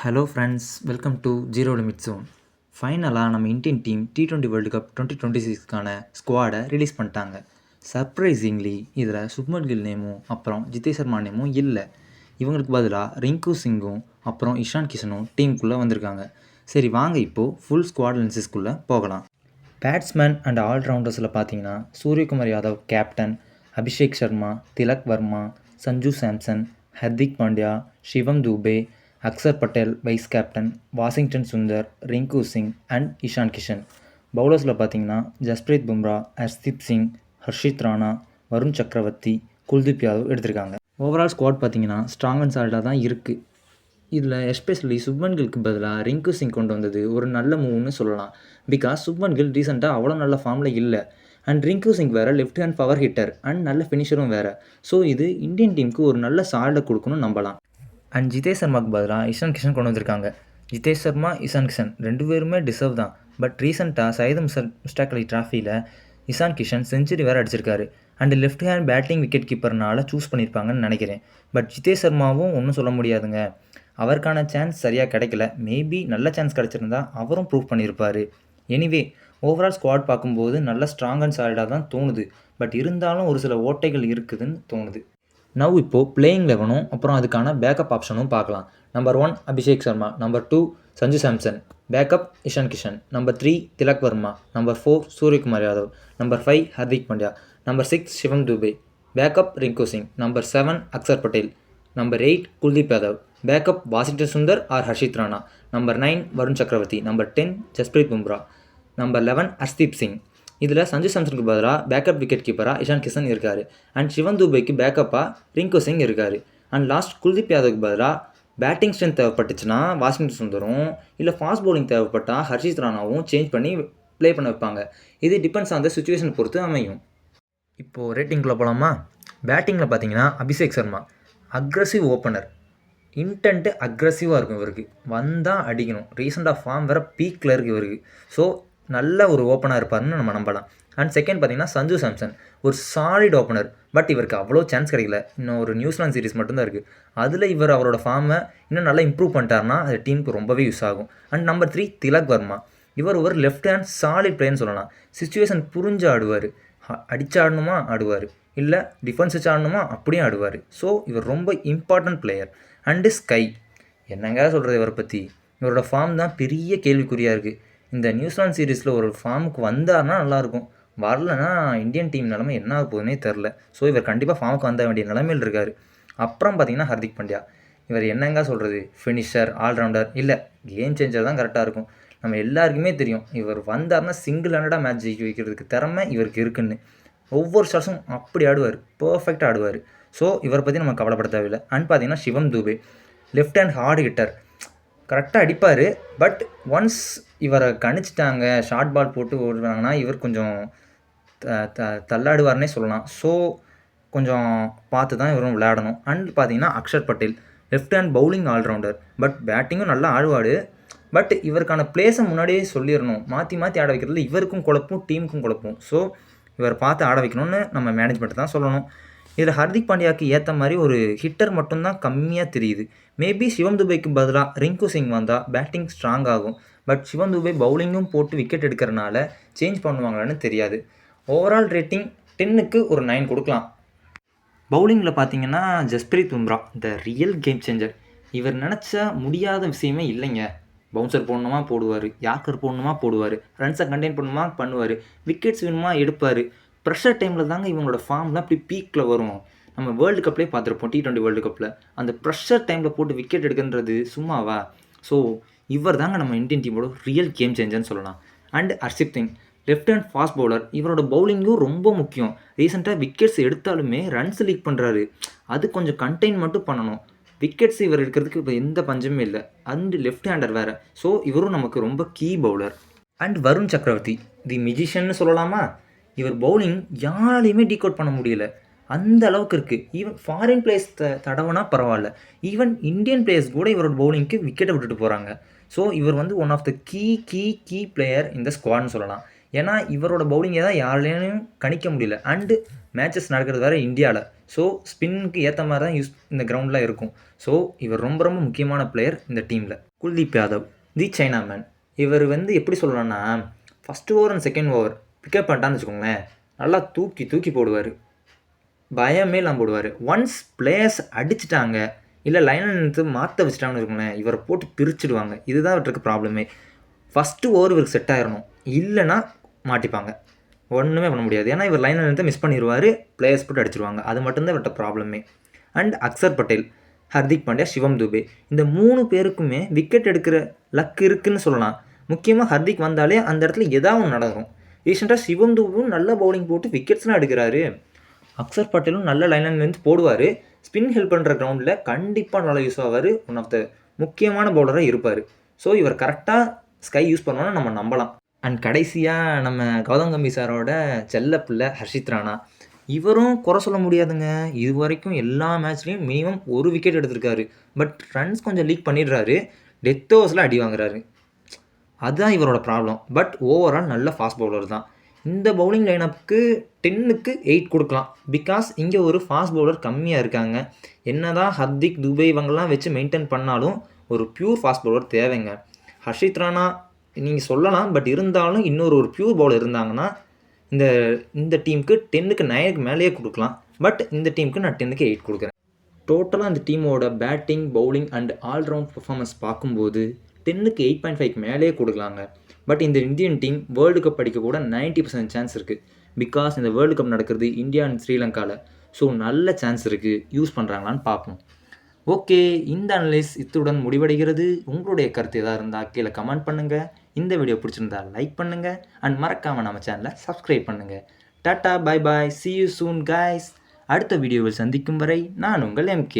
Hello friends, welcome to zero limit zone. ஃபைனலாக நம்ம Indian team T20 world cup 2026க்கான ஸ்குவாடை ரிலீஸ் பண்ணிட்டாங்க. சர்ப்ரைசிங்லி இதில் சுப்மன் கில் நேமும் அப்புறம் ஜிதேஷ் சர்மா நேமும் இல்லை. இவங்களுக்கு பதிலாக ரிங்கு சிங்கும் அப்புறம் இஷான் கிஷனும் டீமுக்குள்ளே வந்திருக்காங்க. சரி வாங்க இப்போது ஃபுல் ஸ்குவாட் அனாலிசிஸ்குள்ளே போகலாம். பேட்ஸ்மேன் அண்ட் ஆல்ரவுண்டர்ஸில் பார்த்தீங்கன்னா Suryakumar Yadav captain, Abhishek Sharma, Tilak Varma, Sanju Samson, Hardik Pandya, Shivam Dube, Axar Patel vice captain, Washington Sundar, Rinku Singh and Ishan Kishan. பவுலர்ஸில் பார்த்தீங்கன்னா ஜஸ்பிரீத் பும்ரா, ஹர்ஷ்தீப் சிங், ஹர்ஷித் ராணா, வருண் சக்கரவர்த்தி, குல்தீப் யாதவ் எடுத்திருக்காங்க. ஓவரால் ஸ்குவாட் பார்த்தீங்கன்னா ஸ்ட்ராங் அண்ட் சாலிடாக தான் இருக்குது. இதில் எஸ்பெஷலி சுப்மன் கில்க்கு பதிலாக ரிங்கு சிங் கொண்டு வந்தது ஒரு நல்ல மூவ்னு சொல்லலாம். பிகாஸ் சுப்மன் கில் ரீசெண்டாக அவ்வளோ நல்ல ஃபார்மில் இல்லை. அண்ட் ரிங்கு சிங் வேறு left hand power hitter and நல்ல ஃபினிஷரும் வேறு. ஸோ இது இந்தியன் டீமுக்கு ஒரு நல்ல சாலிடை கொடுக்கணும்னு நம்பலாம். அண்ட் ஜிதேஷ் சர்மாவுக்கு பதிலாக இஷான் கிஷன் கொண்டு வந்திருக்காங்க. ஜிதேஷ் சர்மா, இஷான் கிஷன் ரெண்டு பேருமே டிசர்வ் தான். பட் ரீசெண்டாக சையது முஸ்டாக் அலி டிராஃபியில் இஷான் கிஷன் செஞ்சுரி வேறு அடிச்சிருக்காரு. And left hand batting wicket கீப்பர்னால சூஸ் பண்ணியிருப்பாங்கன்னு நினைக்கிறேன். பட் ஜிதேஷ் சர்மாவும் ஒன்றும் சொல்ல முடியாதுங்க. அவருக்கான சான்ஸ் சரியாக கிடைக்கல. மேபி நல்ல சான்ஸ் கிடச்சிருந்தா அவரும் ப்ரூவ் பண்ணியிருப்பார். எனிவே ஓவரால் ஸ்குவாட் பார்க்கும்போது நல்ல ஸ்ட்ராங் அண்ட் சாலிடாக தான் தோணுது. பட் இருந்தாலும் ஒரு சில ஓட்டைகள் இருக்குதுன்னு தோணுது. நவ் இப்போது பிளேயிங் 11 அப்புறம் அதுக்கான பேக்கப் ஆப்ஷனும் பார்க்கலாம். Number 1 Abhishek Sharma, number 2 Sanju Samson, backup Ishan Kishan, number 3 Tilak Varma, number 4 Suryakumar Yadav, number 5 Hardik Pandya, number 6 Shivam Dube, backup Rinku Singh, number 7 Axar Patel, number 8 Kuldeep Yadav, backup Washington Sundar or Harshit Rana, number 9 Varun Chakravarthy, number 10 Jasprit Bumrah, number 11 Arshdeep Singh. இதில் சஞ்சு சாம்சனுக்கு பதிலாக பேக்கப் விக்கெட் கீப்பராக இஷான் கிஷன் இருக்கார். அண்ட் சிவன் தூபேக்கு பேக்கப்பாக ரிங்கு சிங் இருக்கார். அண்ட் லாஸ்ட் குல்தீப் யாதவுக்கு பதிலாக பேட்டிங் ஸ்ட்ரென்த் தேவைப்பட்டுச்சுன்னா வாஷிங்டன் சுந்தரும், இல்லை ஃபாஸ்ட் பவுலிங் தேவைப்பட்டால் ஹர்ஷித் ராணாவும் சேஞ்ச் பண்ணி ப்ளே பண்ண வைப்பாங்க. இது டிபெண்ட்ஸ் ஆன் த சுச்சுவேஷன் பொறுத்து அமையும். இப்போது ரேட்டிங்குள்ளே போகலாமா? பேட்டிங்கில் பார்த்தீங்கன்னா Abhishek Sharma aggressive opener. Indent அக்ரஸிவாக இருக்கும் இவருக்கு. வந்தால் அடிக்கணும். ரீசெண்டாக ஃபார்ம் வேறு பீக்கில் இருக்குது இவருக்கு. ஸோ நல்ல ஒரு ஓப்பனாக இருப்பார்னு நம்ம நம்பலாம். அண்ட் செகண்ட் பார்த்தீங்கன்னா சஞ்சு சாம்சன் ஒரு சாலிட் ஓப்பனர். பட் இவருக்கு அவ்வளோ சான்ஸ் கிடைக்கல. இன்னும் ஒரு நியூசிலாந்து சீரிஸ் மட்டும்தான் இருக்குது. அதில் இவர் அவரோட ஃபார்மை இன்னும் நல்லா இம்ப்ரூவ் பண்ணிட்டார்னா அது டீமுக்கு ரொம்பவே யூஸ் ஆகும். And number 3 Tilak Varma. இவர் ஒரு லெஃப்ட் ஹேண்ட் சாலிட் பிளேயர்னு சொல்லலாம். சிச்சுவேஷன் புரிஞ்சு ஆடுவார். அடிச்சாடணுமா ஆடுவார், இல்லை டிஃபென்ஸ் வச்சு ஆடணுமா அப்படியும் ஆடுவார். ஸோ இவர் ரொம்ப இம்பார்ட்டன்ட் பிளேயர். அண்டு ஸ்கை, என்னங்க சொல்கிறது இவரை பற்றி? இவரோட ஃபார்ம் தான் பெரிய கேள்விக்குறியாக இருக்குது. இந்த நியூசிலாந்து சீரீஸில் ஒரு ஃபார்முக்கு வந்தார்னா நல்லாயிருக்கும். வரலன்னா இந்தியன் டீம் நிலமை என்ன ஆக போகுதுன்னே தெரில. ஸோ இவர் கண்டிப்பாக ஃபார்முக்கு வந்த வேண்டிய நிலைமையில் இருக்கார். அப்புறம் பார்த்தீங்கன்னா ஹர்திக் பாண்டியா. இவர் என்னங்க சொல்கிறது? ஃபினிஷர், ஆல்ரவுண்டர் இல்லை, கேம் சேஞ்சர் தான் கரெக்டாக இருக்கும். நம்ம எல்லாருக்குமே தெரியும் இவர் வந்தார்னா சிங்கிள் ஹேண்டடாக மேட்ச் ஜெயிக்க வைக்கிறதுக்கு திறமை இவருக்கு இருக்குன்னு. ஒவ்வொரு ஷாட்ஸும் அப்படி ஆடுவார், பர்ஃபெக்டாக ஆடுவார். ஸோ இவரை பற்றி நம்ம கவலைப்பட தேவையில்லை. அண்ட் பார்த்தீங்கன்னா Shivam Dube left hand hard hitter, கரெக்டாக அடிப்பார். பட் ஒன்ஸ் இவரை கணிச்சிட்டாங்க, ஷார்ட் பால் போட்டு ஓடுறாங்கன்னா இவர் கொஞ்சம் தள்ளாடுவார்னே சொல்லலாம். ஸோ கொஞ்சம் பார்த்து தான் இவரும் விளையாடணும். அண்ட் பார்த்தீங்கன்னா Axar Patel left hand bowling all rounder. But பேட்டிங்கும் நல்லா ஆடுவார். பட் இவருக்கான பிளேஸை முன்னாடியே சொல்லிடணும். மாற்றி மாற்றி ஆட வைக்கிறதுல இவருக்கும் குழப்பும், டீமுக்கும் குழப்பும். ஸோ இவர் பார்த்து ஆட வைக்கணும்னு நம்ம மேனேஜ்மெண்ட் தான் சொல்லணும். இதில் ஹர்திக் பாண்டியாவுக்கு ஏற்ற மாதிரி ஒரு ஹிட்டர் மட்டும்தான் கம்மியாக தெரியுது. மேபி சிவம் துபேக்கு பதிலாக ரிங்கு சிங் வந்தால் பேட்டிங் ஸ்ட்ராங் ஆகும். பட் சிவம் துபே பவுலிங்கும் போட்டு விக்கெட் எடுக்கிறனால சேஞ்ச் பண்ணுவாங்களான்னு தெரியாது. ஓவரால் ரேட்டிங் 10க்கு ஒரு 9 கொடுக்கலாம். பவுலிங்கில் பார்த்தீங்கன்னா Jasprit Bumrah the real game changer. இவர் நினச்சா முடியாத விஷயமே இல்லைங்க. பவுன்சர் போடணுமா போடுவார், யாக்கர் போடணுமா போடுவார், ரன்ஸை கண்டெயின் பண்ணணுமா பண்ணுவார், விக்கெட்ஸ் வேணுமா எடுப்பார். ப்ரெஷர் டைமில் தாங்க இவங்களோட ஃபார்ம்லாம் அப்படி பீக்கில் வரும். நம்ம வேர்ல்டு கப்லேயே பார்த்துருப்போம், T20 வேர்ல்டு கப்பில் அந்த ப்ரெஷர் டைமில் போட்டு விக்கெட் எடுக்கின்றது சும்மாவா? ஸோ இவர் தாங்க நம்ம இந்தியன் டீமோட ரியல் கேம் சேஞ்சர்னு சொல்லலாம். And Harshit Singh left hand fast bowler. இவரோட பவுலிங்கும் ரொம்ப முக்கியம். ரீசெண்டாக விக்கெட்ஸ் எடுத்தாலுமே ரன்ஸ் லீக் பண்ணுறாரு. அது கொஞ்சம் கண்டெயின் மட்டும் பண்ணணும். விக்கெட்ஸ் இவர் எடுக்கிறதுக்கு இப்போ எந்த பஞ்சமே இல்லை. அண்ட் லெஃப்ட் ஹேண்டர் வேறு. ஸோ இவரும் நமக்கு ரொம்ப கீ பவுலர். அண்ட் வருண் சக்கரவர்த்தி தி மியூசிஷியன்னு சொல்லலாமா? இவர் பவுலிங் யாராலையுமே டீகோட் பண்ண முடியல, அந்த அளவுக்கு இருக்குது. ஈவன் ஃபாரின் பிளேயர்ஸ் தடவைனா பரவாயில்ல, ஈவன் இந்தியன் பிளேயர்ஸ் கூட இவரோட பவுலிங்க்கு விக்கெட்டை விட்டுட்டு போகிறாங்க. ஸோ இவர் வந்து one of the key player இந்த ஸ்குவாட்னு சொல்லலாம். ஏன்னா இவரோட பவுலிங்கை தான் யாராலையும் கணிக்க முடியல. அண்டு மேட்சஸ் நடக்கிறது வேறு இந்தியாவில். ஸோ ஸ்பின்னுக்கு ஏற்ற மாதிரி தான் இந்த கிரவுண்டில் இருக்கும். ஸோ இவர் ரொம்ப ரொம்ப முக்கியமான பிளேயர் இந்த டீமில். Kuldeep Yadav the chinaman. இவர் எப்படி சொல்லலாம்னா, first over and second over pick up பண்ணிட்டான்னு வச்சுக்கோங்களேன், நல்லா தூக்கி தூக்கி போடுவார், பயமே இல்லாமல் போடுவார். ஒன்ஸ் பிளேயர்ஸ் அடிச்சிட்டாங்க இல்லை லைனில் நிறுத்து மாற்ற வச்சுட்டாங்கன்னு வச்சுக்கோங்களேன், இவரை போட்டு பிரிச்சுடுவாங்க. இதுதான் இவருக்கு ப்ராப்ளமே. ஃபஸ்ட்டு ஓவர் இவருக்கு செட் ஆயிடணும், இல்லைனா மாட்டிப்பாங்க, ஒன்றுமே பண்ண முடியாது. ஏன்னா இவர் லைனில் நிறுத்த மிஸ் பண்ணிடுவார், பிளேயர்ஸ் போட்டு அடிச்சிடுவாங்க. அது மட்டும்தான் இவர்கிட்ட ப்ராப்ளமே. அண்ட் அக்சர் பட்டேல், ஹர்திக் பாண்டியா, சிவம் துபே, இந்த 3 பேருக்குமே விக்கெட் எடுக்கிற லக் இருக்குதுன்னு சொல்லலாம். முக்கியமாக ஹர்திக் வந்தாலே அந்த இடத்துல ஏதாவது ஒன்று நடக்கும். ரீசெண்டாக சிவம் துபேவும் நல்ல பவுலிங் போட்டு விக்கெட்ஸ்லாம் எடுக்கிறாரு. அக்சர் பட்டேலும் நல்ல லைன்லேருந்து போடுவார். ஸ்பின் ஹெல்ப் பண்ணுற கிரவுண்டில் கண்டிப்பாக நல்லா யூஸ் ஆவார். ஒன் ஆஃப் த முக்கியமான பவுலராக இருப்பார். ஸோ இவர் கரெக்டாக ஸ்கை யூஸ் பண்ணோன்னா நம்ம நம்பலாம். அண்ட் கடைசியாக நம்ம கௌதம் கம்பீர் சாரோட செல்ல பிள்ளை ஹர்ஷித் ராணா, இவரும் குறை சொல்ல முடியாதுங்க. இது வரைக்கும் எல்லா மேட்ச்லேயும் மினிமம் ஒரு விக்கெட் எடுத்திருக்காரு. பட் ரன்ஸ் கொஞ்சம் லீக் பண்ணிடுறாரு, டெத் ஓவர்ஸில் அடி வாங்குறாரு. அதுதான் இவரோட ப்ராப்ளம். பட் ஓவரால் நல்ல ஃபாஸ்ட் பவுலர் தான். இந்த பவுலிங் லைனப்புக்கு 10க்கு 8 கொடுக்கலாம். பிகாஸ் இங்கே ஒரு ஃபாஸ்ட் பவுலர் கம்மியாக இருக்காங்க. என்ன தான் ஹர்திக், துபே இவங்கெல்லாம் வச்சு மெயின்டைன் பண்ணாலும் ஒரு பியூர் ஃபாஸ்ட் பவுலர் தேவைங்க. ஹர்ஷித் ராணா நீங்கள் சொல்லலாம், பட் இருந்தாலும் இன்னொரு பியூர் பவுலர் இருந்தாங்கன்னா இந்த டீமுக்கு 10க்கு 9க்கு மேலேயே கொடுக்கலாம். பட் இந்த டீமுக்கு நான் 10க்கு 8 கொடுக்குறேன். டோட்டலாக அந்த டீமோட batting, bowling and all-round performance பார்க்கும்போது 10க்கு 8.5க்கு மேலேயே கொடுக்கலாங்க. பட் இந்த இந்தியன் டீம் வேர்ல்டு கப் அடிக்க கூட 90% சான்ஸ் இருக்குது. பிகாஸ் இந்த வேர்ல்டு கப் நடக்கிறது இந்தியா அண்ட் ஸ்ரீலங்காவில். ஸோ நல்ல சான்ஸ் இருக்குது. யூஸ் பண்ணுறாங்களான்னு பார்ப்போம். ஓகே, இந்த அனலைஸ் இத்துடன் முடிவடைகிறது. உங்களுடைய கருத்து எதாவது இருந்தால் கீழே கமெண்ட் பண்ணுங்கள். இந்த வீடியோ பிடிச்சிருந்தா லைக் பண்ணுங்கள் அண்ட் மறக்காமல் நம்ம சேனலை சப்ஸ்கிரைப் பண்ணுங்கள். Tata, bye bye, see you soon guys. அடுத்த வீடியோவில் சந்திக்கும் வரை நான் உங்கள் MK.